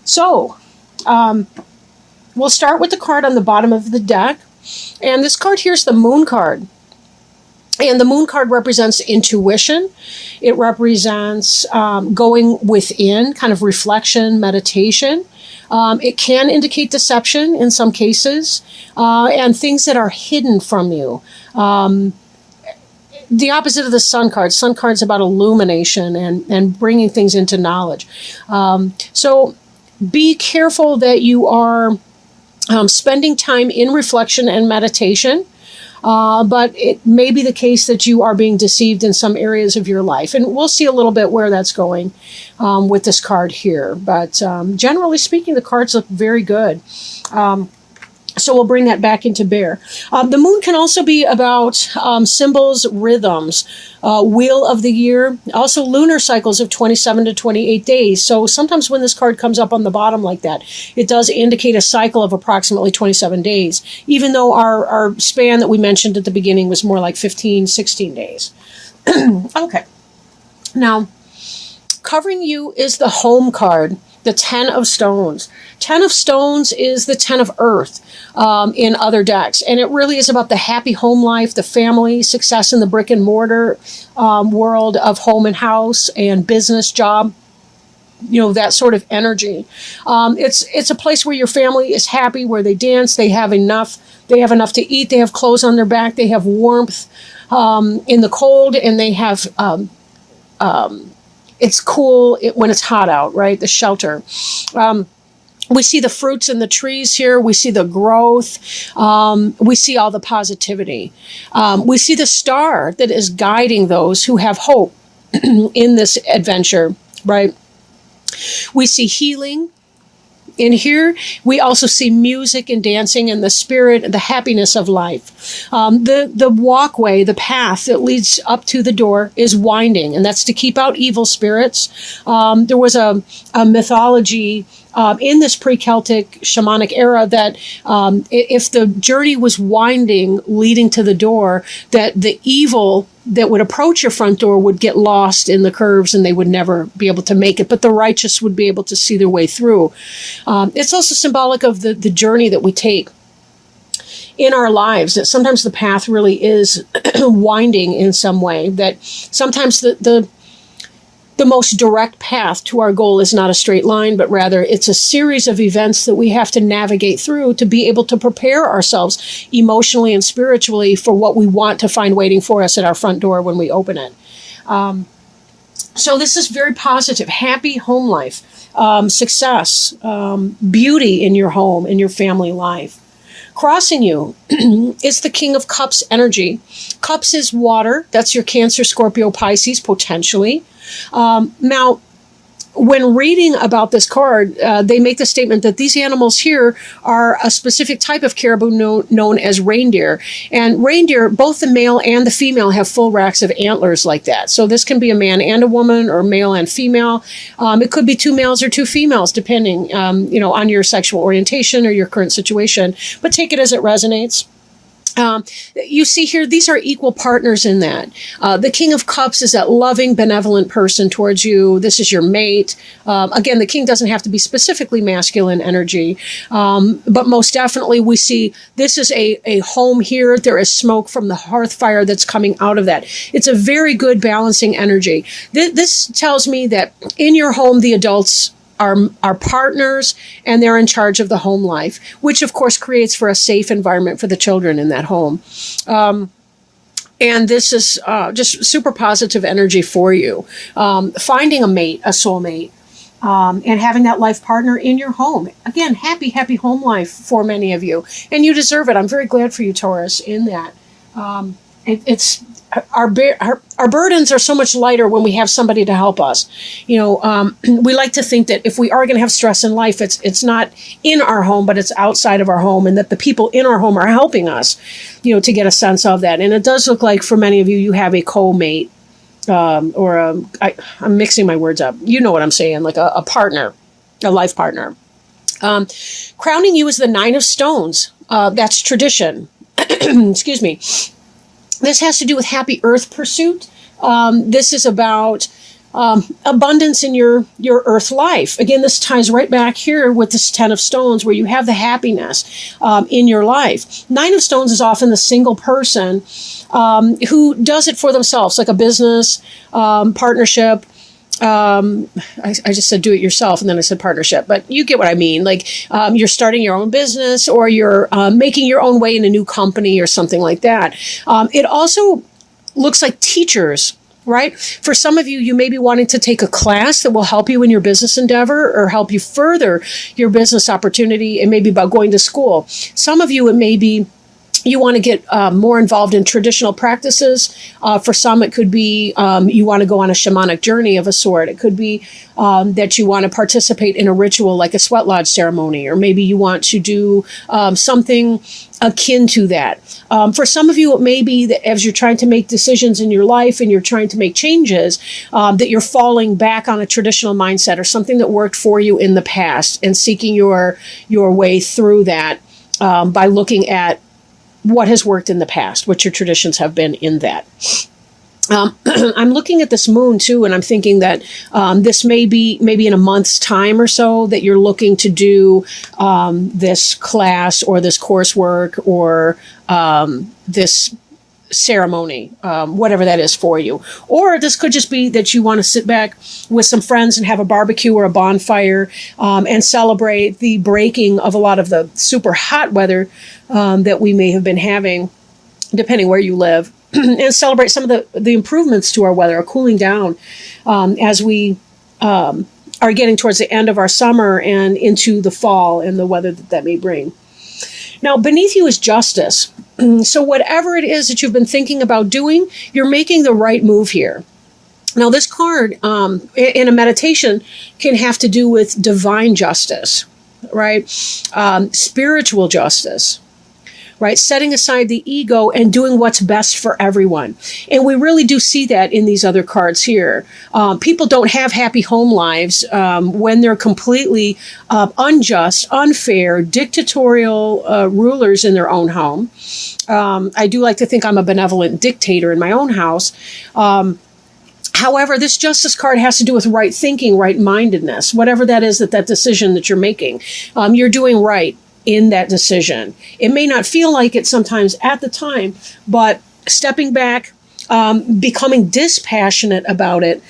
So, we'll start with the card on the bottom of the deck. And this card here is the Moon card. And the Moon card represents intuition. It represents going within, kind of reflection, meditation. It can indicate deception in some cases, and things that are hidden from you. The opposite of the Sun card. Sun card's about illumination and bringing things into knowledge. So be careful that you are spending time in reflection and meditation. But it may be the case that you are being deceived in some areas of your life. And we'll see a little bit where that's going with this card here. But generally speaking, the cards look very good. So we'll bring that back into bear. The moon can also be about symbols, rhythms, wheel of the year, also lunar cycles of 27 to 28 days. So sometimes when this card comes up on the bottom like that, it does indicate a cycle of approximately 27 days, even though our span that we mentioned at the beginning was more like 15, 16 days. Okay. Now, covering you is the home card. The 10 of Stones. 10 of Stones is the 10 of Earth in other decks. And it really is about the happy home life, the family, success in the brick and mortar world of home and house and business, job, you know, that sort of energy. It's a place where your family is happy, where they dance, they have enough to eat, they have clothes on their back, they have warmth in the cold, and they have... it's cool when it's hot out, right? The shelter. We see the fruits in the trees here. We see the growth. We see all the positivity. We see the star that is guiding those who have hope in this adventure, right? We see healing. In here, we also see music and dancing and the spirit, the happiness of life. The walkway, the path that leads up to the door is winding, and that's to keep out evil spirits. There was a mythology in this pre-Celtic shamanic era that if the journey was winding, leading to the door, that the evil that would approach your front door would get lost in the curves and they would never be able to make it, but the righteous would be able to see their way through. It's also symbolic of the journey that we take in our lives, that sometimes the path really is winding in some way, that sometimes the most direct path to our goal is not a straight line, but rather it's a series of events that we have to navigate through to be able to prepare ourselves emotionally and spiritually for what we want to find waiting for us at our front door when we open it. So this is very positive, happy home life, success, beauty in your home, in your family life. Crossing you is the King of Cups energy. Cups is water. That's your Cancer, Scorpio, Pisces, potentially. Now, when reading about this card, they make the statement that these animals here are a specific type of caribou known as reindeer. And reindeer, both the male and the female, have full racks of antlers like that. So this can be a man and a woman, or male and female. It could be two males or two females, depending, on your sexual orientation or your current situation. But take it as it resonates. You see here, these are equal partners in that. The King of Cups is that loving, benevolent person towards you. This is your mate. Again, the king doesn't have to be specifically masculine energy, but most definitely we see this is a home here. There is smoke from the hearth fire that's coming out of that. It's a very good balancing energy. This tells me that in your home, the adults are partners, and they're in charge of the home life, which of course creates for a safe environment for the children in that home. And this is just super positive energy for you. Finding a mate, a soulmate, and having that life partner in your home. Again, happy, happy home life for many of you. And you deserve it. I'm very glad for you, Taurus, in that. Our burdens are so much lighter when we have somebody to help us. We like to think that if we are going to have stress in life, it's not in our home, but it's outside of our home, and that the people in our home are helping us, to get a sense of that. And it does look like for many of you, you have a co-mate, I'm mixing my words up. You know what I'm saying, like a partner, a life partner. Crowning you is the Nine of Stones. That's tradition. Excuse me. This has to do with happy earth pursuit. This is about abundance in your earth life. Again, this ties right back here with this 10 of Stones, where you have the happiness in your life. 9 of Stones is often the single person who does it for themselves, like a business, partnership. I just said do it yourself, and then I said partnership, but you get what I mean. Like you're starting your own business, or you're making your own way in a new company or something like that. It also looks like teachers, right? For some of you, you may be wanting to take a class that will help you in your business endeavor or help you further your business opportunity. It may be about going to school. Some of you, it may be you want to get more involved in traditional practices. For some, it could be you want to go on a shamanic journey of a sort. It could be that you want to participate in a ritual like a sweat lodge ceremony, or maybe you want to do something akin to that. For some of you, it may be that as you're trying to make decisions in your life and you're trying to make changes, that you're falling back on a traditional mindset or something that worked for you in the past, and seeking your way through that by looking at what has worked in the past, what your traditions have been in that. I'm looking at this moon too, and I'm thinking that this may be maybe in a month's time or so that you're looking to do this class or this coursework or this ceremony, whatever that is for you. Or this could just be that you want to sit back with some friends and have a barbecue or a bonfire and celebrate the breaking of a lot of the super hot weather that we may have been having, depending where you live, and celebrate some of the improvements to our weather, or cooling down as we are getting towards the end of our summer and into the fall and the weather that may bring. Now, beneath you is justice. So whatever it is that you've been thinking about doing, you're making the right move here. Now, this card in a meditation can have to do with divine justice, right? Spiritual justice, right? Setting aside the ego and doing what's best for everyone. And we really do see that in these other cards here. People don't have happy home lives when they're completely unjust, unfair, dictatorial rulers in their own home. I do like to think I'm a benevolent dictator in my own house. However, this justice card has to do with right thinking, right mindedness, whatever that is, that decision that you're making. You're doing right in that decision. It may not feel like it sometimes at the time, but stepping back, becoming dispassionate about it,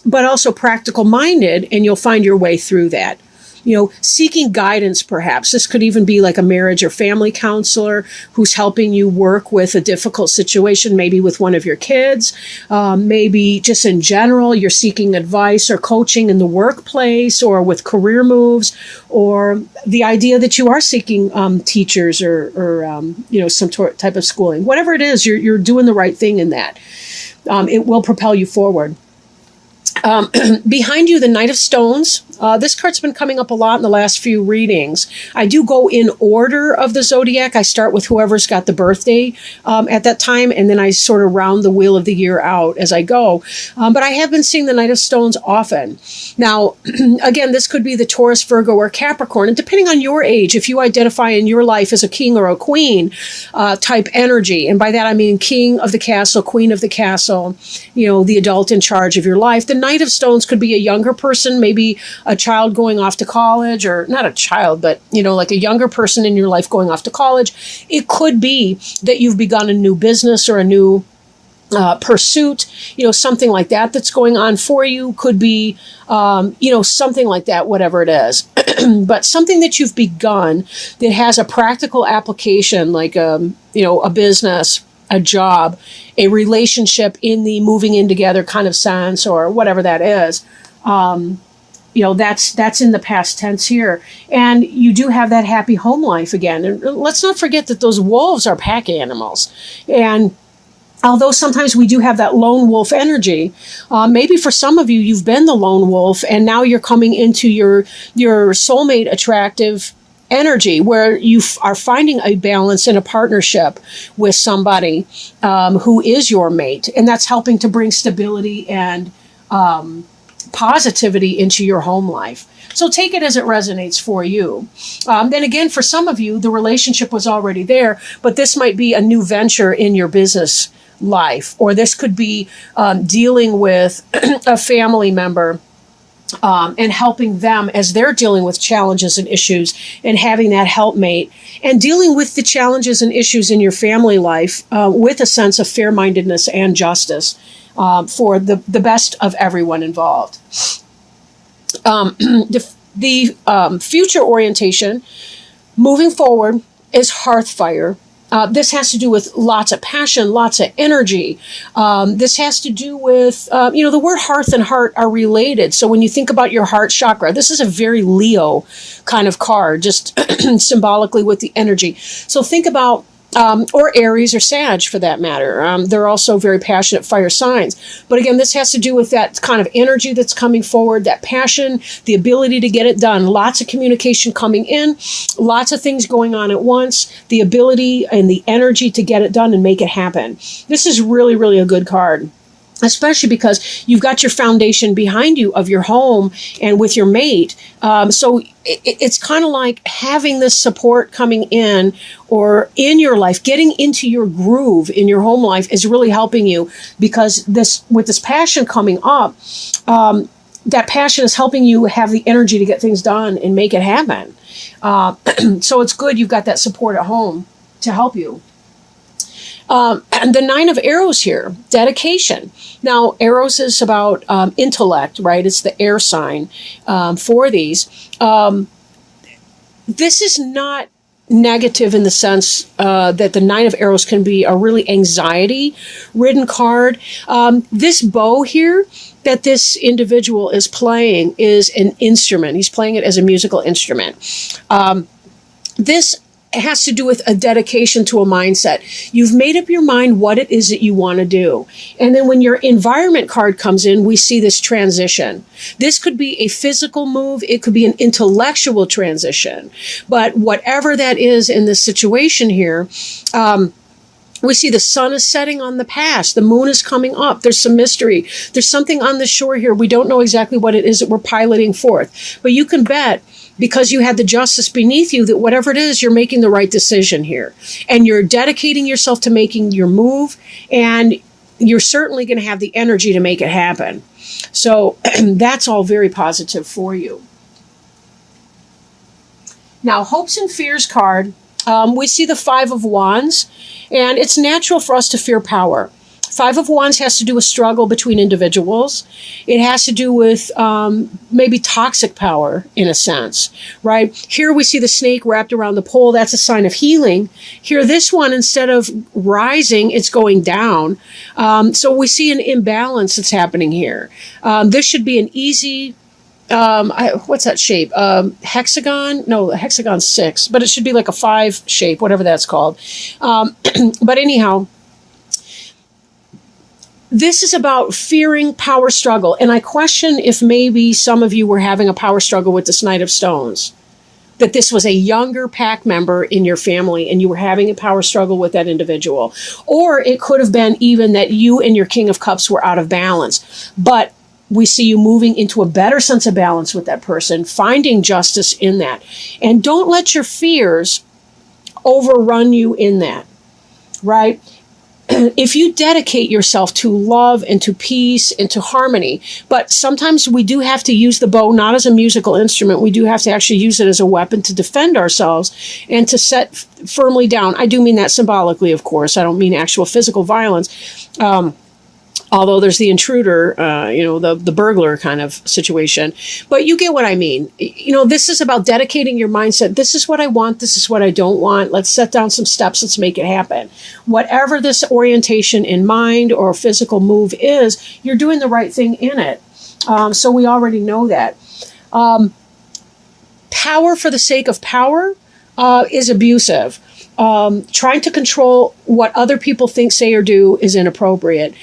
but also practical minded, and you'll find your way through that. You know, seeking guidance, perhaps. This could even be like a marriage or family counselor who's helping you work with a difficult situation, maybe with one of your kids. Maybe just in general, you're seeking advice or coaching in the workplace or with career moves, or the idea that you are seeking teachers or some type of schooling. Whatever it is, you're doing the right thing in that. It will propel you forward. Behind you, the Knight of Stones. This card's been coming up a lot in the last few readings. I do go in order of the zodiac. I start with whoever's got the birthday at that time, and then I sort of round the wheel of the year out as I go. But I have been seeing the Knight of Stones often. Now, again, this could be the Taurus, Virgo, or Capricorn. And depending on your age, if you identify in your life as a king or a queen type energy, and by that I mean king of the castle, queen of the castle, the adult in charge of your life, the Knight of Stones could be a younger person, maybe a child going off to college, or not a child, but, like a younger person in your life going off to college. It could be that you've begun a new business or a new pursuit, something like that that's going on for you. Could be, something like that, whatever it is. But something that you've begun that has a practical application, like, a business, a job, a relationship in the moving in together kind of sense, or whatever that is. That's in the past tense here. And you do have that happy home life again. And let's not forget that those wolves are pack animals. And although sometimes we do have that lone wolf energy, maybe for some of you, you've been the lone wolf, and now you're coming into your soulmate attractive energy, where you are finding a balance in a partnership with somebody who is your mate. And that's helping to bring stability and positivity into your home life. So take it as it resonates for you. Then again, for some of you, the relationship was already there, but this might be a new venture in your business life, or this could be dealing with a family member and helping them as they're dealing with challenges and issues, and having that helpmate, and dealing with the challenges and issues in your family life with a sense of fair-mindedness and justice for the best of everyone involved. The future orientation moving forward is hearth fire. This has to do with lots of passion, lots of energy. This has to do with, the word hearth and heart are related. So when you think about your heart chakra, this is a very Leo kind of card, just symbolically with the energy. So think about, or Aries or Sag for that matter. They're also very passionate fire signs. But again, this has to do with that kind of energy that's coming forward, that passion, the ability to get it done. Lots of communication coming in, lots of things going on at once, the ability and the energy to get it done and make it happen. This is really, really a good card, especially because you've got your foundation behind you of your home and with your mate. So it's kind of like having this support coming in or in your life, getting into your groove in your home life is really helping you, because with this passion coming up, that passion is helping you have the energy to get things done and make it happen. So it's good you've got that support at home to help you. And the 9 of arrows here, dedication. Now, arrows is about intellect, right? It's the air sign for these. This is not negative in the sense that the 9 of arrows can be a really anxiety-ridden card. This bow here that this individual is playing is an instrument. He's playing it as a musical instrument. This has to do with a dedication to a mindset. You've made up your mind what it is that you want to do. And then when your environment card comes in, we see this transition. This could be a physical move. It could be an intellectual transition. But whatever that is in this situation here, we see the sun is setting on the past. The moon is coming up. There's some mystery. There's something on the shore here. We don't know exactly what it is that we're piloting forth. But you can bet, because you had the justice beneath you, that whatever it is, you're making the right decision here. And you're dedicating yourself to making your move, and you're certainly going to have the energy to make it happen. So that's all very positive for you. Now, hopes and fears card, we see the 5 of Wands, and it's natural for us to fear power. 5 of Wands has to do with struggle between individuals. It has to do with maybe toxic power in a sense, right? Here we see the snake wrapped around the pole. That's a sign of healing. Here, this one, instead of rising, it's going down. So we see an imbalance that's happening here. This should be an easy, what's that shape? Hexagon? No, the hexagon's 6, but it should be like a 5 shape, whatever that's called. But anyhow, this is about fearing power struggle. And I question if maybe some of you were having a power struggle with this Knight of Stones, that this was a younger pack member in your family and you were having a power struggle with that individual. Or it could have been even that you and your King of Cups were out of balance. But we see you moving into a better sense of balance with that person, finding justice in that. And don't let your fears overrun you in that, right? If you dedicate yourself to love and to peace and to harmony, but sometimes we do have to use the bow not as a musical instrument. We do have to actually use it as a weapon to defend ourselves and to set firmly down. I do mean that symbolically, of course. I don't mean actual physical violence. Although there's the intruder, the burglar kind of situation. But you get what I mean. This is about dedicating your mindset. This is what I want. This is what I don't want. Let's set down some steps. Let's make it happen. Whatever this orientation in mind or physical move is, you're doing the right thing in it. So we already know that. Power for the sake of power is abusive. Trying to control what other people think, say, or do is inappropriate.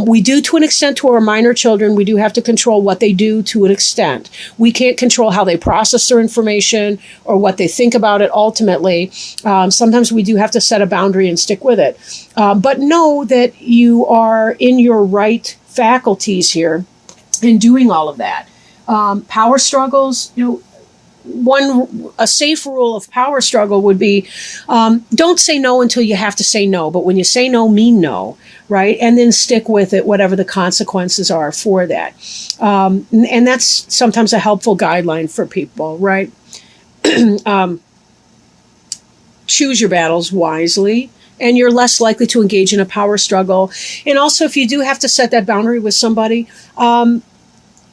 We do to an extent to our minor children. We do have to control what they do to an extent. We can't control how they process their information or what they think about it ultimately. Sometimes we do have to set a boundary and stick with it. But know that you are in your right faculties here in doing all of that. Power struggles, a safe rule of power struggle would be, don't say no until you have to say no. But when you say no, mean no, right? And then stick with it, whatever the consequences are for that. And that's sometimes a helpful guideline for people, right? Choose your battles wisely, and you're less likely to engage in a power struggle. And also, if you do have to set that boundary with somebody,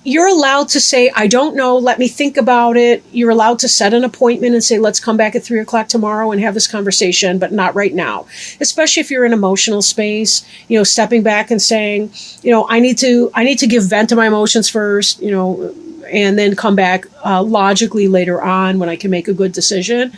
you're allowed to say, I don't know, let me think about it. You're allowed to set an appointment and say, let's come back at 3:00 tomorrow and have this conversation, but not right now. Especially if you're in emotional space, stepping back and saying, I need to give vent to my emotions first, and then come back logically later on when I can make a good decision.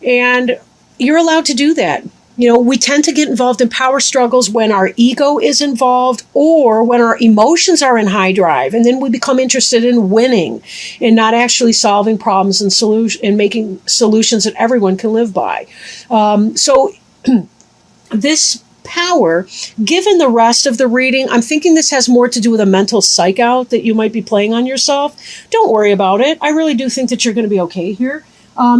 And you're allowed to do that. We tend to get involved in power struggles when our ego is involved or when our emotions are in high drive. And then we become interested in winning and not actually solving problems and making solutions that everyone can live by. So this power, given the rest of the reading, I'm thinking this has more to do with a mental psych out that you might be playing on yourself. Don't worry about it. I really do think that you're going to be okay here.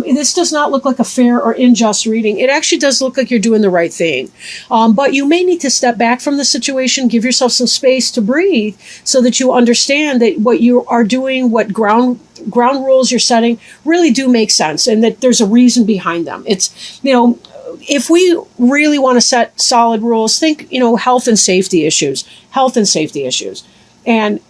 This does not look like a fair or unjust reading. It actually does look like you're doing the right thing. But you may need to step back from the situation, give yourself some space to breathe so that you understand that what you are doing, what ground rules you're setting really do make sense and that there's a reason behind them. It's, if we really want to set solid rules, think, health and safety issues. And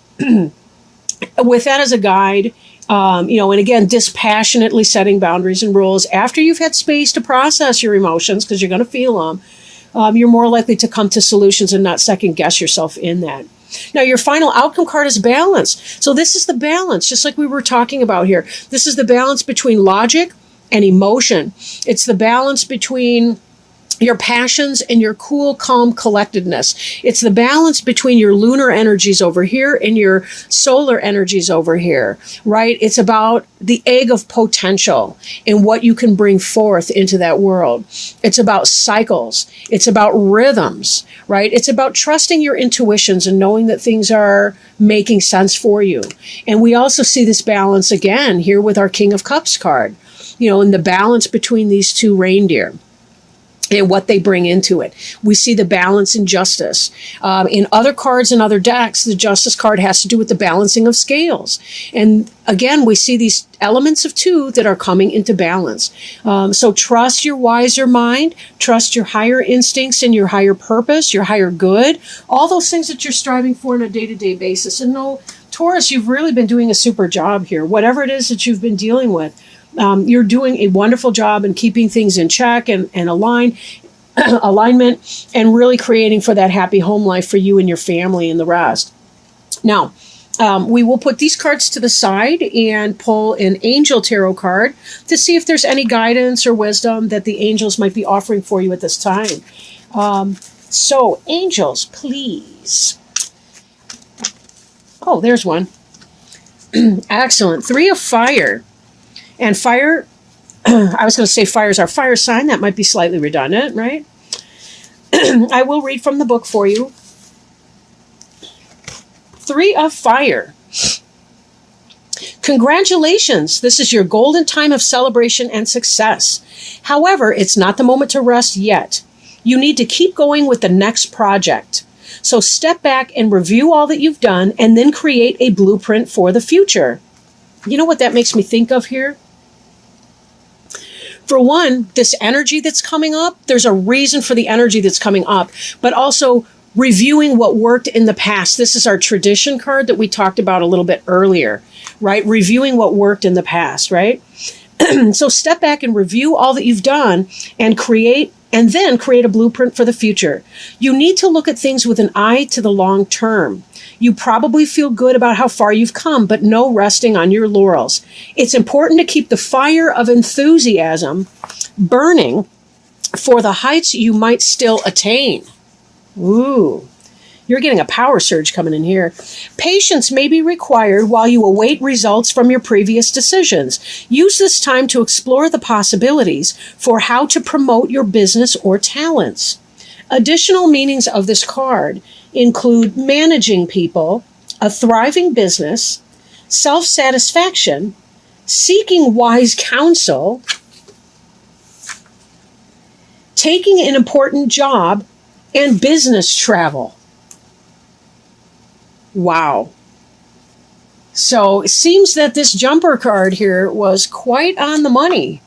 with that as a guide, and again, dispassionately setting boundaries and rules after you've had space to process your emotions, because you're going to feel them, you're more likely to come to solutions and not second guess yourself in that. Now, your final outcome card is balance. So this is the balance, just like we were talking about here. This is the balance between logic and emotion. It's the balance between your passions and your cool, calm collectedness. It's the balance between your lunar energies over here and your solar energies over here, right? It's about the egg of potential and what you can bring forth into that world. It's about cycles. It's about rhythms, right? It's about trusting your intuitions and knowing that things are making sense for you. And we also see this balance again here with our King of Cups card, in the balance between these two reindeer and what they bring into it. We see the balance in justice. In other cards and other decks, the justice card has to do with the balancing of scales. And again, we see these elements of two that are coming into balance. So trust your wiser mind, trust your higher instincts and your higher purpose, your higher good, all those things that you're striving for on a day-to-day basis. And no, Taurus, you've really been doing a super job here. Whatever it is that you've been dealing with, you're doing a wonderful job in keeping things in check and alignment and really creating for that happy home life for you and your family and the rest. Now, we will put these cards to the side and pull an angel tarot card to see if there's any guidance or wisdom that the angels might be offering for you at this time. So, angels, please. Oh, there's one. Excellent. 3 of fire. And fire, I was going to say fire is our fire sign. That might be slightly redundant, right? I will read from the book for you. 3 of fire. Congratulations. This is your golden time of celebration and success. However, it's not the moment to rest yet. You need to keep going with the next project. So step back and review all that you've done and then create a blueprint for the future. You know what that makes me think of here? For one, this energy that's coming up, there's a reason for the energy that's coming up, but also reviewing what worked in the past. This is our tradition card that we talked about a little bit earlier, right? Reviewing what worked in the past, right? So step back and review all that you've done and then create a blueprint for the future. You need to look at things with an eye to the long term. You probably feel good about how far you've come, but no resting on your laurels. It's important to keep the fire of enthusiasm burning for the heights you might still attain. Ooh, you're getting a power surge coming in here. Patience may be required while you await results from your previous decisions. Use this time to explore the possibilities for how to promote your business or talents. Additional meanings of this card include managing people, a thriving business, self-satisfaction, seeking wise counsel, taking an important job, and business travel. Wow. So it seems that this jumper card here was quite on the money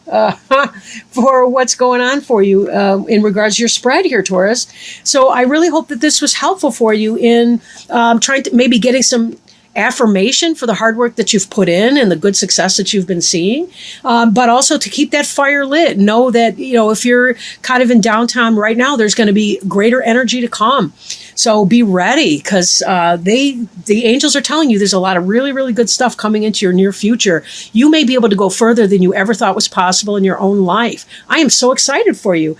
for what's going on for you in regards to your spread here, Taurus. So I really hope that this was helpful for you in trying to maybe getting some affirmation for the hard work that you've put in and the good success that you've been seeing, but also to keep that fire lit. Know that, if you're kind of in downtime right now, there's going to be greater energy to come. So be ready, because the angels are telling you there's a lot of really, really good stuff coming into your near future. You may be able to go further than you ever thought was possible in your own life. I am so excited for you.